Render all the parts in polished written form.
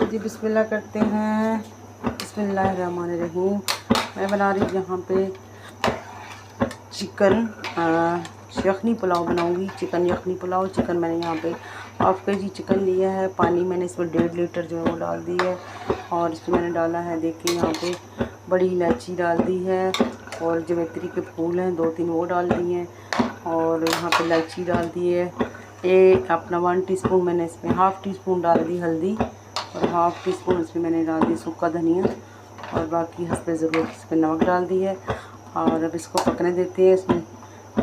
जी बिस्मिल्लाह करते हैं। बिस्मिल्लाहिर्रहमानिर्रहीम। मैं बना रही हूँ यहाँ पे चिकन यखनी पुलाव बनाऊँगी। चिकन यखनी पुलाव। चिकन मैंने यहाँ पे हाफ़ के जी चिकन लिया है। पानी मैंने इसमें 1.5 लीटर जो है वो डाल दी है और इसमें मैंने डाला है, देखिए यहाँ पे बड़ी इलायची डाल दी है और जवेत्री के फूल हैं 2-3 वो डाल दिए हैं और यहाँ पे इलायची डाल दी है। अपना 1 टीस्पून मैंने इसमें हाफ़ टी स्पून डाल दी हल्दी और हाफ़ टी स्पून इसमें मैंने डाल दी सूखा धनिया और बाकी हस्बे ज़रूरत इस पर नमक डाल दी है। और अब इसको पकने देते हैं। इसमें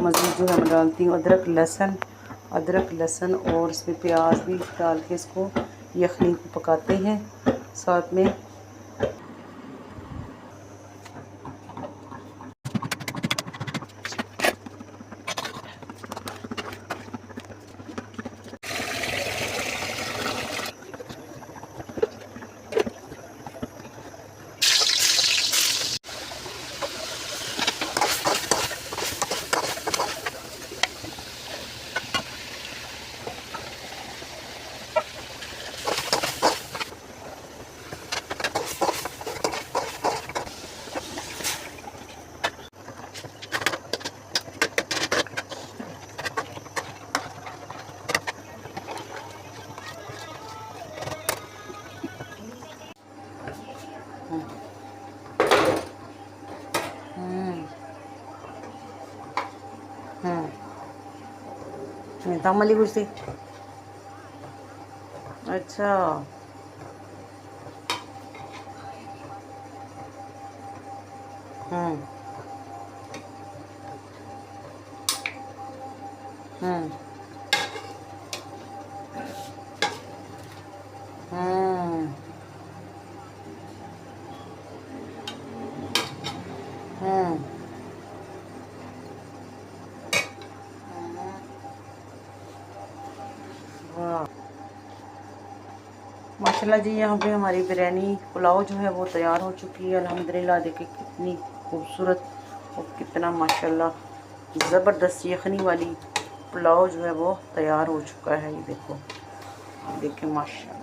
मज़ीद जो है मैं डालती हूँ अदरक लहसुन और इसमें प्याज भी डाल के इसको यखनी को पकाते हैं साथ में। तामली गुस्सी अच्छा हम्म हम्म हम्म हम्म माशाल्लाह जी। यहाँ पे हमारी बिरयानी पुलाव जो है वो तैयार हो चुकी है अल्हम्दुलिल्लाह। देखिए कितनी खूबसूरत और कितना माशाल्लाह ज़बरदस्त यखनी वाली पुलाव जो है वो तैयार हो चुका है। ये देखो, देखिए माशाल्लाह।